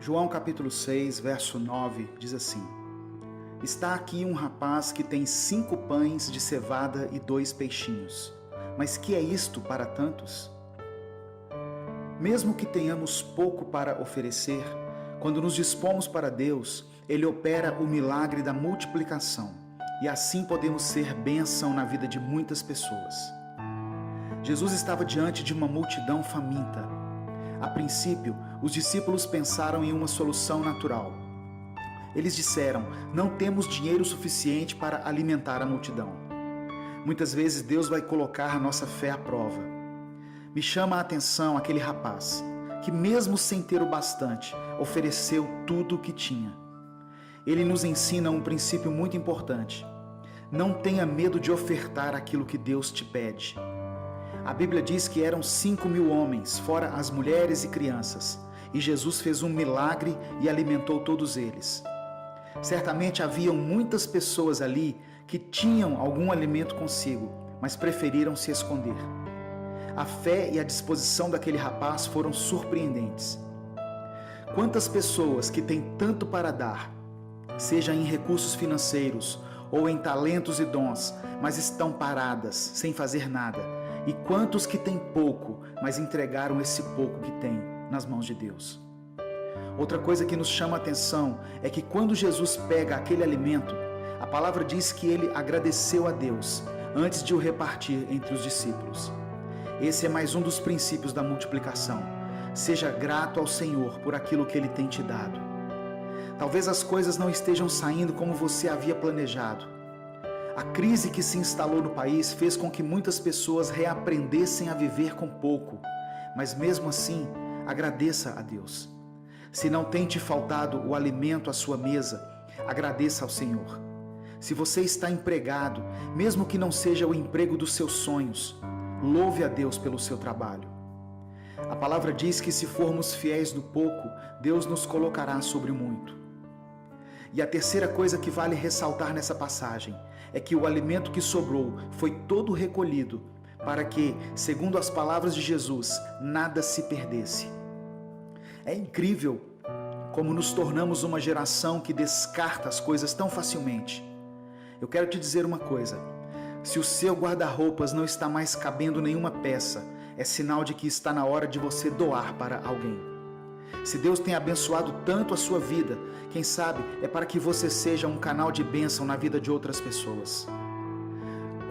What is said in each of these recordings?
João capítulo 6, verso 9, diz assim: Está aqui um rapaz que tem 5 pães de cevada e 2 peixinhos. Mas que é isto para tantos? Mesmo que tenhamos pouco para oferecer, quando nos dispomos para Deus, Ele opera o milagre da multiplicação, e assim podemos ser bênção na vida de muitas pessoas. Jesus estava diante de uma multidão faminta. A princípio, os discípulos pensaram em uma solução natural. Eles disseram: não temos dinheiro suficiente para alimentar a multidão. Muitas vezes Deus vai colocar a nossa fé à prova. Me chama a atenção aquele rapaz, que mesmo sem ter o bastante, ofereceu tudo o que tinha. Ele nos ensina um princípio muito importante. Não tenha medo de ofertar aquilo que Deus te pede. A Bíblia diz que eram 5.000 homens, fora as mulheres e crianças, e Jesus fez um milagre e alimentou todos eles. Certamente haviam muitas pessoas ali que tinham algum alimento consigo, mas preferiram se esconder. A fé e a disposição daquele rapaz foram surpreendentes. Quantas pessoas que têm tanto para dar, seja em recursos financeiros ou em talentos e dons, mas estão paradas, sem fazer nada? E quantos que têm pouco, mas entregaram esse pouco que têm nas mãos de Deus? Outra coisa que nos chama a atenção é que quando Jesus pega aquele alimento, a palavra diz que ele agradeceu a Deus antes de o repartir entre os discípulos. Esse é mais um dos princípios da multiplicação. Seja grato ao Senhor por aquilo que Ele tem te dado. Talvez as coisas não estejam saindo como você havia planejado. A crise que se instalou no país fez com que muitas pessoas reaprendessem a viver com pouco, mas mesmo assim, agradeça a Deus. Se não tem te faltado o alimento à sua mesa, agradeça ao Senhor. Se você está empregado, mesmo que não seja o emprego dos seus sonhos, louve a Deus pelo seu trabalho. A palavra diz que se formos fiéis no pouco, Deus nos colocará sobre o muito. E a terceira coisa que vale ressaltar nessa passagem é que o alimento que sobrou foi todo recolhido para que, segundo as palavras de Jesus, nada se perdesse. É incrível como nos tornamos uma geração que descarta as coisas tão facilmente. Eu quero te dizer uma coisa: se o seu guarda-roupas não está mais cabendo nenhuma peça, é sinal de que está na hora de você doar para alguém. Se Deus tem abençoado tanto a sua vida, quem sabe é para que você seja um canal de bênção na vida de outras pessoas.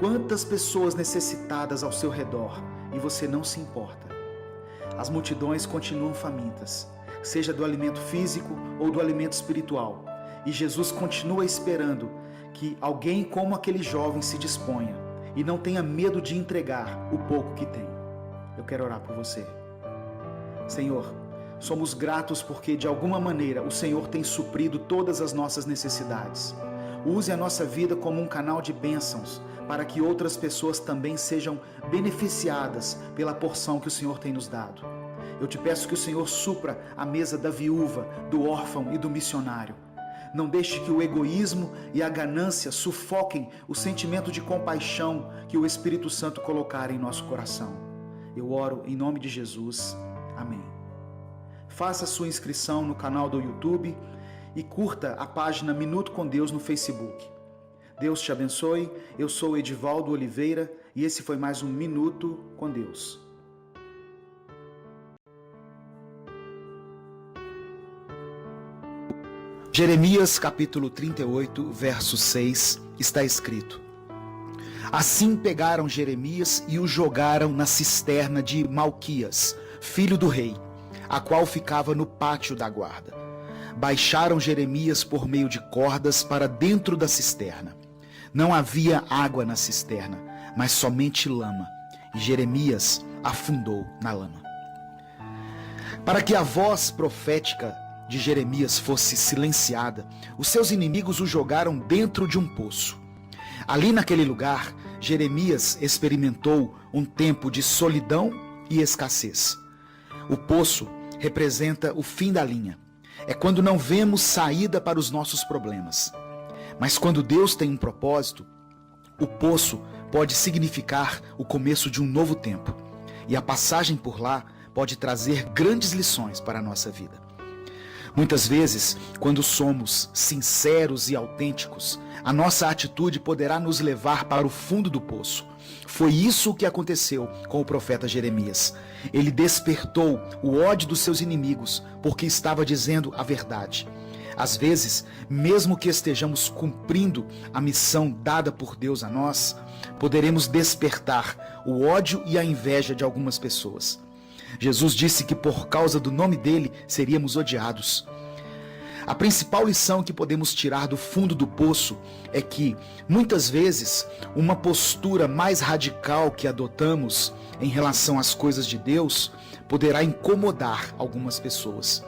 Quantas pessoas necessitadas ao seu redor e você não se importa? As multidões continuam famintas, seja do alimento físico ou do alimento espiritual, e Jesus continua esperando que alguém como aquele jovem se disponha e não tenha medo de entregar o pouco que tem. Eu quero orar por você. Senhor, somos gratos porque de alguma maneira o Senhor tem suprido todas as nossas necessidades. Use a nossa vida como um canal de bênçãos para que outras pessoas também sejam beneficiadas pela porção que o Senhor tem nos dado. Eu te peço que o Senhor supra a mesa da viúva, do órfão e do missionário. Não deixe que o egoísmo e a ganância sufoquem o sentimento de compaixão que o Espírito Santo colocar em nosso coração. Eu oro em nome de Jesus. Amém. Faça sua inscrição no canal do YouTube e curta a página Minuto com Deus no Facebook. Deus te abençoe. Eu sou Edivaldo Oliveira e esse foi mais um Minuto com Deus. Jeremias capítulo 38, verso 6, está escrito: Assim pegaram Jeremias e o jogaram na cisterna de Malquias, filho do rei, a qual ficava no pátio da guarda. Baixaram Jeremias por meio de cordas para dentro da cisterna. Não havia água na cisterna, mas somente lama, e Jeremias afundou na lama. Para que a voz profética de Jeremias fosse silenciada, os seus inimigos o jogaram dentro de um poço. Ali naquele lugar, Jeremias experimentou um tempo de solidão e escassez. O poço representa o fim da linha. É quando não vemos saída para os nossos problemas. Mas quando Deus tem um propósito, o poço pode significar o começo de um novo tempo. E a passagem por lá pode trazer grandes lições para a nossa vida. Muitas vezes, quando somos sinceros e autênticos, a nossa atitude poderá nos levar para o fundo do poço. Foi isso que aconteceu com o profeta Jeremias. Ele despertou o ódio dos seus inimigos porque estava dizendo a verdade. Às vezes, mesmo que estejamos cumprindo a missão dada por Deus a nós, poderemos despertar o ódio e a inveja de algumas pessoas. Jesus disse que por causa do nome dele seríamos odiados. A principal lição que podemos tirar do fundo do poço é que, muitas vezes, uma postura mais radical que adotamos em relação às coisas de Deus poderá incomodar algumas pessoas.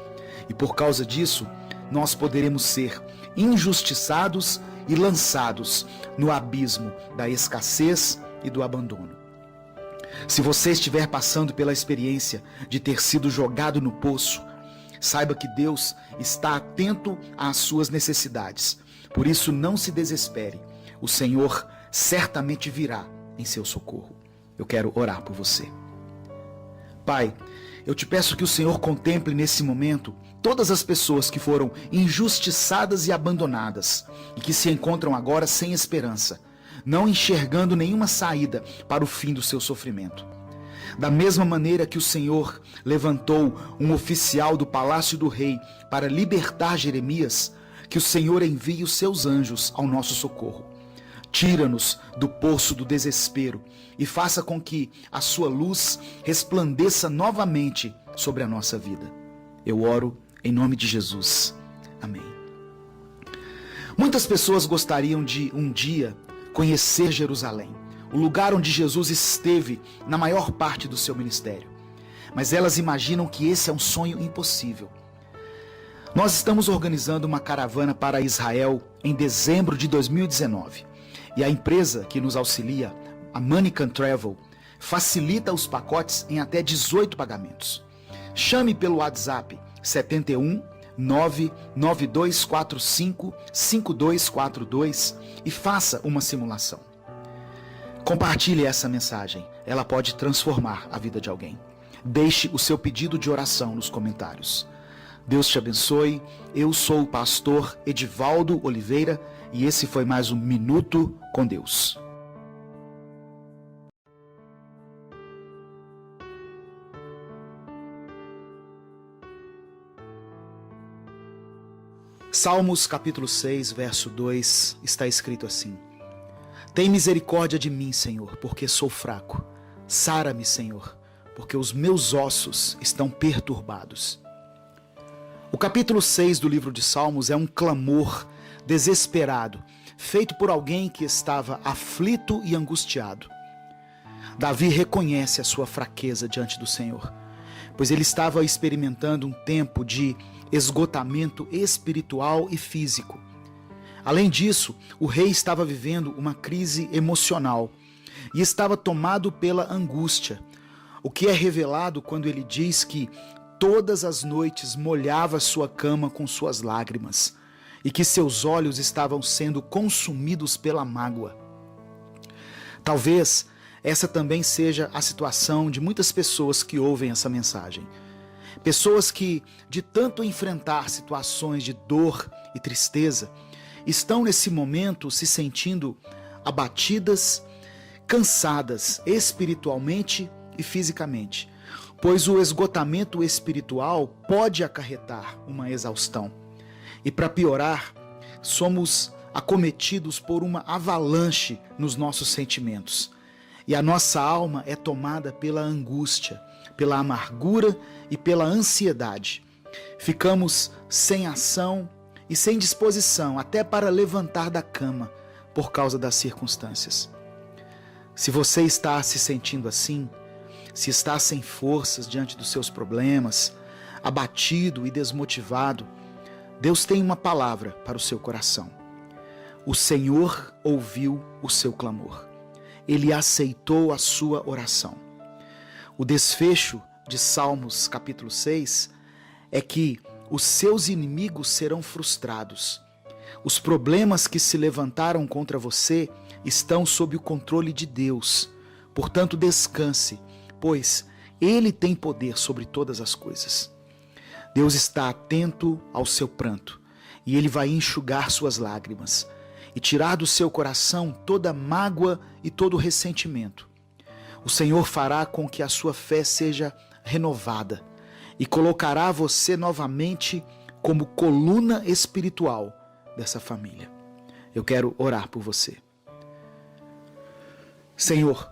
E por causa disso, nós poderemos ser injustiçados e lançados no abismo da escassez e do abandono. Se você estiver passando pela experiência de ter sido jogado no poço, saiba que Deus está atento às suas necessidades. Por isso, não se desespere. O Senhor certamente virá em seu socorro. Eu quero orar por você. Pai, eu te peço que o Senhor contemple nesse momento todas as pessoas que foram injustiçadas e abandonadas e que se encontram agora sem esperança, não enxergando nenhuma saída para o fim do seu sofrimento. Da mesma maneira que o Senhor levantou um oficial do palácio do rei para libertar Jeremias, que o Senhor envie os seus anjos ao nosso socorro. Tira-nos do poço do desespero e faça com que a sua luz resplandeça novamente sobre a nossa vida. Eu oro em nome de Jesus. Amém. Muitas pessoas gostariam de um dia conhecer Jerusalém, o lugar onde Jesus esteve na maior parte do seu ministério. Mas elas imaginam que esse é um sonho impossível. Nós estamos organizando uma caravana para Israel em dezembro de 2019. E a empresa que nos auxilia, a Moneycan Travel, facilita os pacotes em até 18 pagamentos. Chame pelo WhatsApp 71 99245 5242 e faça uma simulação. Compartilhe essa mensagem, ela pode transformar a vida de alguém. Deixe o seu pedido de oração nos comentários. Deus te abençoe. Eu sou o pastor Edivaldo Oliveira e esse foi mais um Minuto com Deus. Salmos capítulo 6, verso 2, está escrito assim: Tem misericórdia de mim, Senhor, porque sou fraco. Sara-me, Senhor, porque os meus ossos estão perturbados. O capítulo 6 do livro de Salmos é um clamor desesperado, feito por alguém que estava aflito e angustiado. Davi reconhece a sua fraqueza diante do Senhor, pois ele estava experimentando um tempo de esgotamento espiritual e físico. Além disso, o rei estava vivendo uma crise emocional e estava tomado pela angústia, o que é revelado quando ele diz que todas as noites molhava sua cama com suas lágrimas e que seus olhos estavam sendo consumidos pela mágoa. Talvez essa também seja a situação de muitas pessoas que ouvem essa mensagem. Pessoas que, de tanto enfrentar situações de dor e tristeza, estão nesse momento se sentindo abatidas, cansadas espiritualmente e fisicamente, pois o esgotamento espiritual pode acarretar uma exaustão. E para piorar, somos acometidos por uma avalanche nos nossos sentimentos. E a nossa alma é tomada pela angústia, pela amargura e pela ansiedade. Ficamos sem ação e sem disposição até para levantar da cama por causa das circunstâncias. Se você está se sentindo assim, se está sem forças diante dos seus problemas, abatido e desmotivado, Deus tem uma palavra para o seu coração. O Senhor ouviu o seu clamor. Ele aceitou a sua oração. O desfecho de Salmos capítulo 6 é que os seus inimigos serão frustrados. Os problemas que se levantaram contra você estão sob o controle de Deus. Portanto, descanse, pois Ele tem poder sobre todas as coisas. Deus está atento ao seu pranto e Ele vai enxugar suas lágrimas e tirar do seu coração toda mágoa e todo ressentimento. O Senhor fará com que a sua fé seja renovada e colocará você novamente como coluna espiritual dessa família. Eu quero orar por você. Senhor,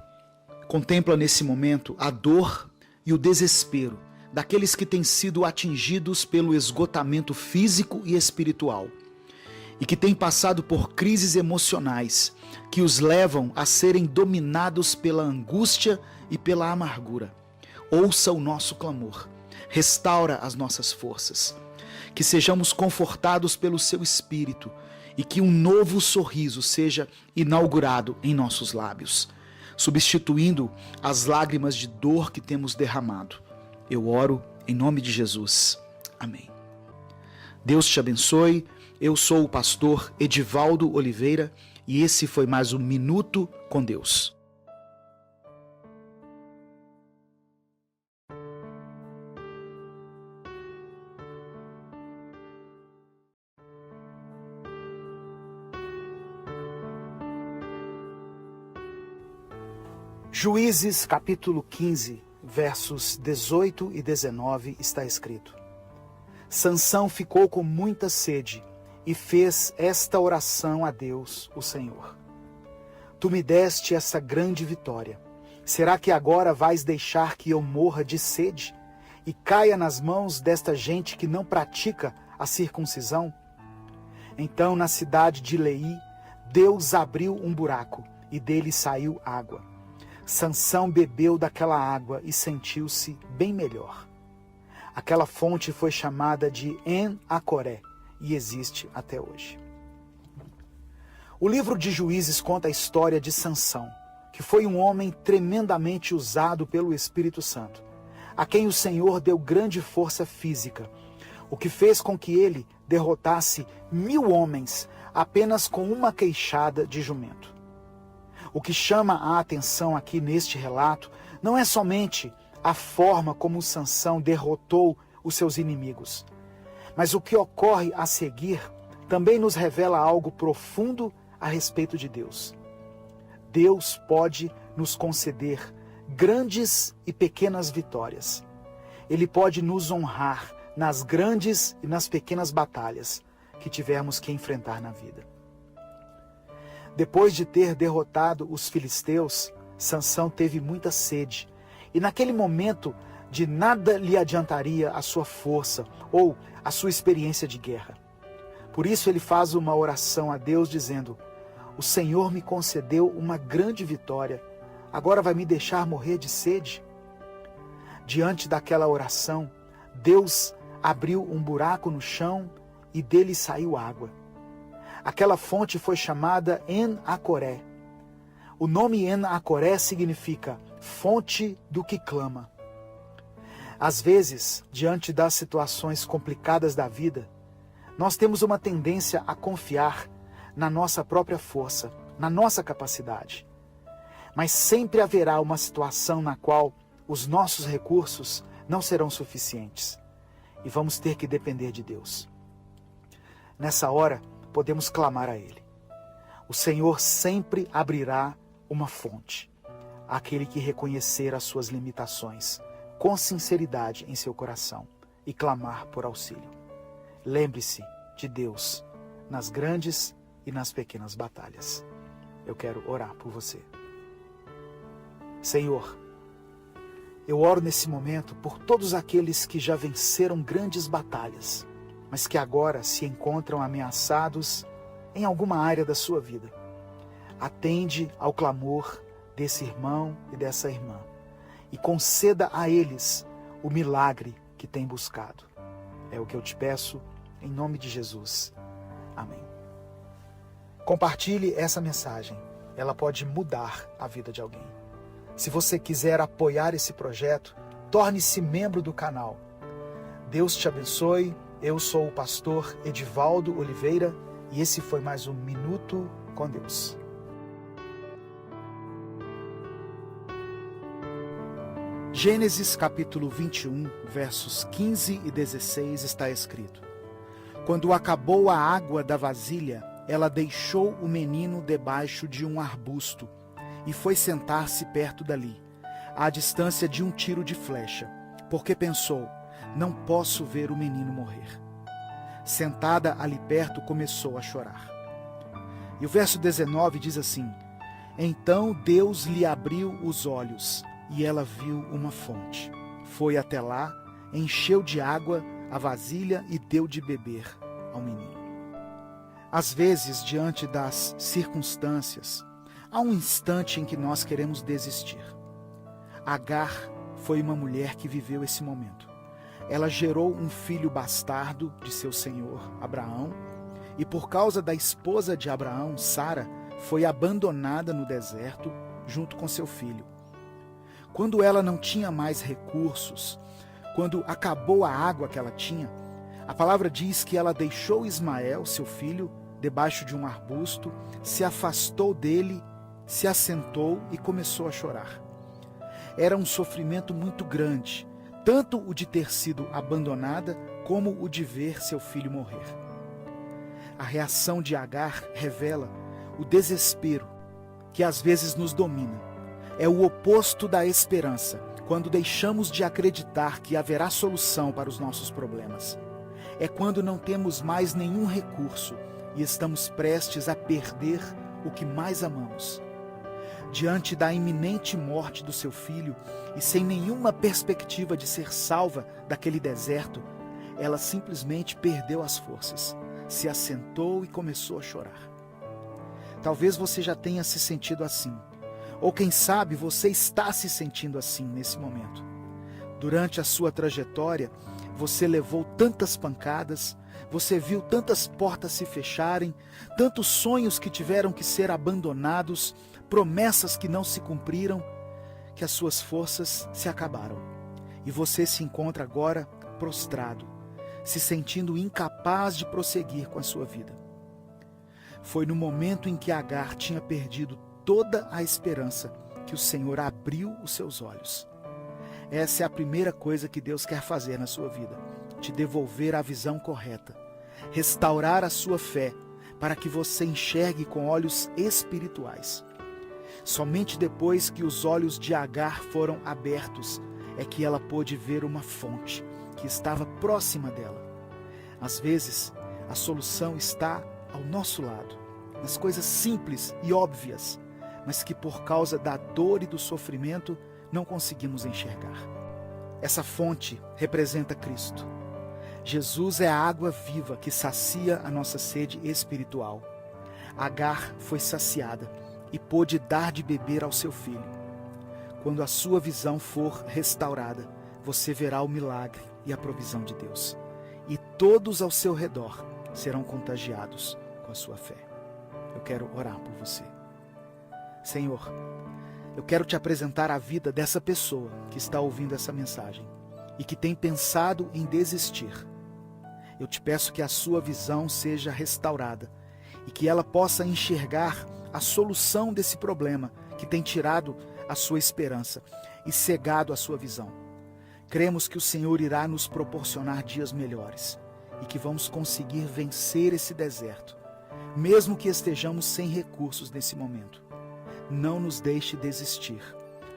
contempla nesse momento a dor e o desespero daqueles que têm sido atingidos pelo esgotamento físico e espiritual e que têm passado por crises emocionais que os levam a serem dominados pela angústia e pela amargura. Ouça o nosso clamor, restaura as nossas forças, que sejamos confortados pelo seu Espírito e que um novo sorriso seja inaugurado em nossos lábios, substituindo as lágrimas de dor que temos derramado. Eu oro em nome de Jesus. Amém. Deus te abençoe. Eu sou o pastor Edivaldo Oliveira e esse foi mais um Minuto com Deus. Juízes capítulo 15, versos 18 e 19 está escrito: Sansão ficou com muita sede e fez esta oração a Deus, o Senhor. Tu me deste essa grande vitória. Será que agora vais deixar que eu morra de sede e caia nas mãos desta gente que não pratica a circuncisão? Então, na cidade de Leí, Deus abriu um buraco e dele saiu água. Sansão bebeu daquela água e sentiu-se bem melhor. Aquela fonte foi chamada de En-Acoré e existe até hoje. O livro de Juízes conta a história de Sansão, que foi um homem tremendamente usado pelo Espírito Santo, a quem o Senhor deu grande força física, o que fez com que ele derrotasse 1000 homens apenas com uma queixada de jumento. O que chama a atenção aqui neste relato não é somente a forma como Sansão derrotou os seus inimigos, mas o que ocorre a seguir também nos revela algo profundo a respeito de Deus. Deus pode nos conceder grandes e pequenas vitórias. Ele pode nos honrar nas grandes e nas pequenas batalhas que tivermos que enfrentar na vida. Depois de ter derrotado os filisteus, Sansão teve muita sede, e naquele momento de nada lhe adiantaria a sua força ou a sua experiência de guerra. Por isso ele faz uma oração a Deus dizendo: o Senhor me concedeu uma grande vitória, agora vai me deixar morrer de sede? Diante daquela oração, Deus abriu um buraco no chão e dele saiu água. Aquela fonte foi chamada En-Acoré. O nome En-Acoré significa fonte do que clama. Às vezes, diante das situações complicadas da vida, nós temos uma tendência a confiar na nossa própria força, na nossa capacidade. Mas sempre haverá uma situação na qual os nossos recursos não serão suficientes e vamos ter que depender de Deus. Nessa hora, podemos clamar a Ele. O Senhor sempre abrirá uma fonte àquele que reconhecer as suas limitações com sinceridade em seu coração e clamar por auxílio. Lembre-se de Deus nas grandes e nas pequenas batalhas. Eu quero orar por você. Senhor, eu oro nesse momento por todos aqueles que já venceram grandes batalhas, mas que agora se encontram ameaçados em alguma área da sua vida. Atende ao clamor desse irmão e dessa irmã e conceda a eles o milagre que têm buscado. É o que eu te peço, em nome de Jesus. Amém. Compartilhe essa mensagem. Ela pode mudar a vida de alguém. Se você quiser apoiar esse projeto, torne-se membro do canal. Deus te abençoe. Eu sou o pastor Edivaldo Oliveira e esse foi mais um Minuto com Deus. Gênesis capítulo 21, versos 15 e 16 está escrito: Quando acabou a água da vasilha, ela deixou o menino debaixo de um arbusto e foi sentar-se perto dali, à distância de um tiro de flecha, porque pensou: não posso ver o menino morrer. Sentada ali perto, começou a chorar. E o verso 19 diz assim: Então Deus lhe abriu os olhos e ela viu uma fonte. Foi até lá, encheu de água a vasilha e deu de beber ao menino. Às vezes, diante das circunstâncias, há um instante em que nós queremos desistir. Agar foi uma mulher que viveu esse momento. Ela gerou um filho bastardo de seu senhor, Abraão, e por causa da esposa de Abraão, Sara, foi abandonada no deserto junto com seu filho. Quando ela não tinha mais recursos, quando acabou a água que ela tinha, a palavra diz que ela deixou Ismael, seu filho, debaixo de um arbusto, se afastou dele, se assentou e começou a chorar. Era um sofrimento muito grande, tanto o de ter sido abandonada, como o de ver seu filho morrer. A reação de Agar revela o desespero que às vezes nos domina. É o oposto da esperança, quando deixamos de acreditar que haverá solução para os nossos problemas. É quando não temos mais nenhum recurso e estamos prestes a perder o que mais amamos. Diante da iminente morte do seu filho e sem nenhuma perspectiva de ser salva daquele deserto, ela simplesmente perdeu as forças, se assentou e começou a chorar. Talvez você já tenha se sentido assim, ou quem sabe você está se sentindo assim nesse momento. Durante a sua trajetória, você levou tantas pancadas, você viu tantas portas se fecharem, tantos sonhos que tiveram que ser abandonados, promessas que não se cumpriram, que as suas forças se acabaram. E você se encontra agora prostrado, se sentindo incapaz de prosseguir com a sua vida. Foi no momento em que Agar tinha perdido toda a esperança que o Senhor abriu os seus olhos. Essa é a primeira coisa que Deus quer fazer na sua vida: te devolver a visão correta, restaurar a sua fé, para que você enxergue com olhos espirituais. Somente depois que os olhos de Agar foram abertos é que ela pôde ver uma fonte que estava próxima dela. Às vezes, a solução está ao nosso lado, nas coisas simples e óbvias, mas que por causa da dor e do sofrimento não conseguimos enxergar. Essa fonte representa Cristo. Jesus é a água viva que sacia a nossa sede espiritual. Agar foi saciada e pôde dar de beber ao seu filho. Quando a sua visão for restaurada, você verá o milagre e a provisão de Deus. E todos ao seu redor serão contagiados com a sua fé. Eu quero orar por você. Senhor, eu quero te apresentar a vida dessa pessoa que está ouvindo essa mensagem e que tem pensado em desistir. Eu te peço que a sua visão seja restaurada e que ela possa enxergar a solução desse problema que tem tirado a sua esperança e cegado a sua visão. Cremos que o Senhor irá nos proporcionar dias melhores e que vamos conseguir vencer esse deserto, mesmo que estejamos sem recursos nesse momento. Não nos deixe desistir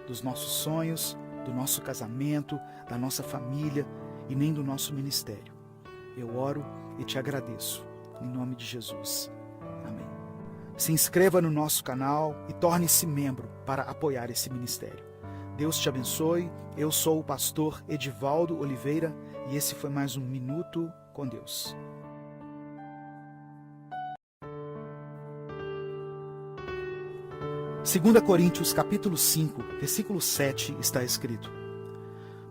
dos nossos sonhos, do nosso casamento, da nossa família e nem do nosso ministério. Eu oro e te agradeço, em nome de Jesus. Amém. Se inscreva no nosso canal e torne-se membro para apoiar esse ministério. Deus te abençoe. Eu sou o pastor Edivaldo Oliveira e esse foi mais um Minuto com Deus. Segunda Coríntios capítulo 5, versículo 7 está escrito: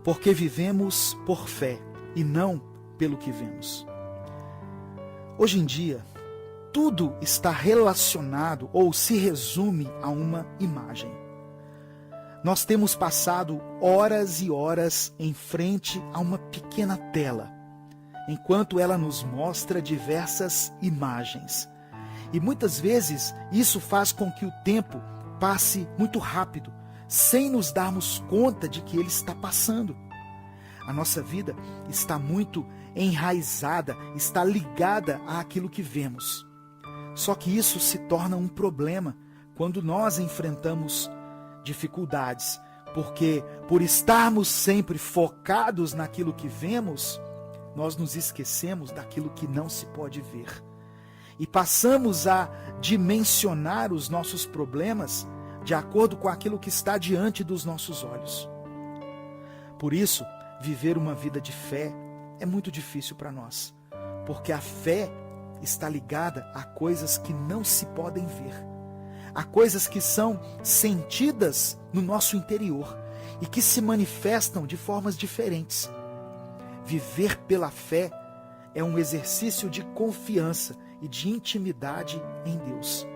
Porque vivemos por fé e não pelo que vemos. Hoje em dia, tudo está relacionado ou se resume a uma imagem. Nós temos passado horas e horas em frente a uma pequena tela, enquanto ela nos mostra diversas imagens. E muitas vezes isso faz com que o tempo passe muito rápido, sem nos darmos conta de que ele está passando. A nossa vida está muito enraizada, está ligada àquilo que vemos. Só que isso se torna um problema quando nós enfrentamos dificuldades, porque por estarmos sempre focados naquilo que vemos, nós nos esquecemos daquilo que não se pode ver. E passamos a dimensionar os nossos problemas de acordo com aquilo que está diante dos nossos olhos. Por isso, viver uma vida de fé é muito difícil para nós, porque a fé está ligada a coisas que não se podem ver, a coisas que são sentidas no nosso interior e que se manifestam de formas diferentes. Viver pela fé é um exercício de confiança e de intimidade em Deus.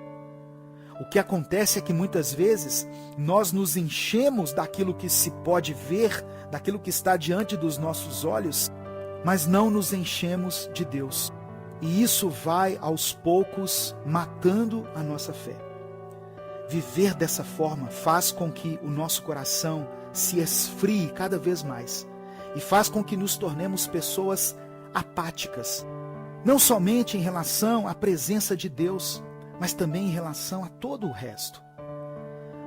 O que acontece é que muitas vezes nós nos enchemos daquilo que se pode ver, daquilo que está diante dos nossos olhos, mas não nos enchemos de Deus. E isso vai aos poucos matando a nossa fé. Viver dessa forma faz com que o nosso coração se esfrie cada vez mais e faz com que nos tornemos pessoas apáticas, não somente em relação à presença de Deus, mas também em relação a todo o resto.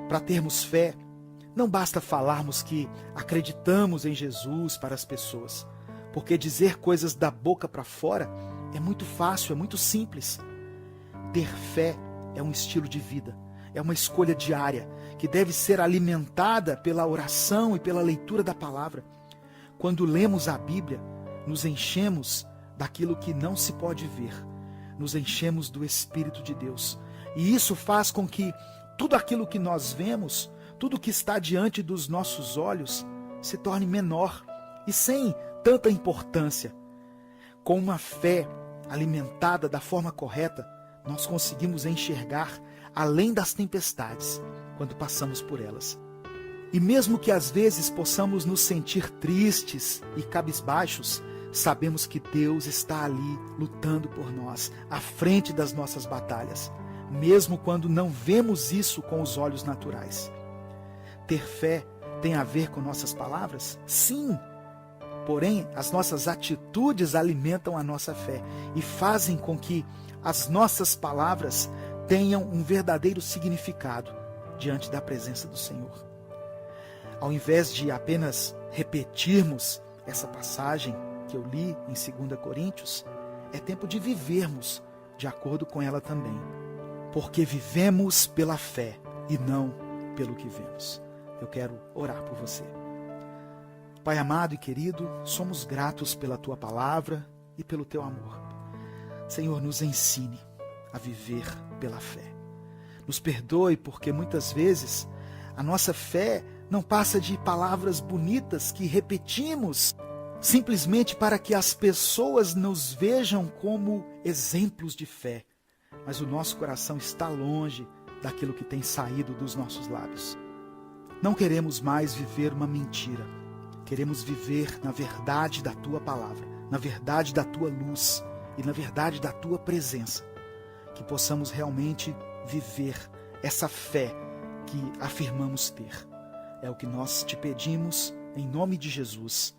Para termos fé, não basta falarmos que acreditamos em Jesus para as pessoas, porque dizer coisas da boca para fora é muito fácil, é muito simples. Ter fé é um estilo de vida, é uma escolha diária que deve ser alimentada pela oração e pela leitura da palavra. Quando lemos a Bíblia, nos enchemos daquilo que não se pode ver, nos enchemos do Espírito de Deus. E isso faz com que tudo aquilo que nós vemos, tudo que está diante dos nossos olhos, se torne menor e sem tanta importância. Com uma fé alimentada da forma correta, nós conseguimos enxergar além das tempestades quando passamos por elas. E mesmo que às vezes possamos nos sentir tristes e cabisbaixos, sabemos que Deus está ali lutando por nós, à frente das nossas batalhas, mesmo quando não vemos isso com os olhos naturais. Ter fé tem a ver com nossas palavras? Sim. Porém, as nossas atitudes alimentam a nossa fé e fazem com que as nossas palavras tenham um verdadeiro significado diante da presença do Senhor. Ao invés de apenas repetirmos essa passagem que eu li em 2 Coríntios, é tempo de vivermos de acordo com ela também, porque vivemos pela fé e não pelo que vemos. Eu quero orar por você. Pai amado e querido, somos gratos pela Tua palavra e pelo Teu amor. Senhor, nos ensine a viver pela fé. Nos perdoe porque muitas vezes a nossa fé não passa de palavras bonitas que repetimos simplesmente para que as pessoas nos vejam como exemplos de fé. Mas o nosso coração está longe daquilo que tem saído dos nossos lábios. Não queremos mais viver uma mentira. Queremos viver na verdade da Tua palavra, na verdade da Tua luz e na verdade da Tua presença. Que possamos realmente viver essa fé que afirmamos ter. É o que nós te pedimos em nome de Jesus.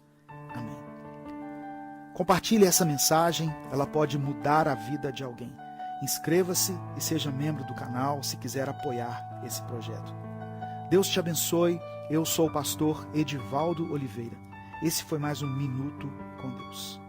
Amém. Compartilhe essa mensagem, ela pode mudar a vida de alguém. Inscreva-se e seja membro do canal se quiser apoiar esse projeto. Deus te abençoe. Eu sou o pastor Edivaldo Oliveira. Esse foi mais um Minuto com Deus.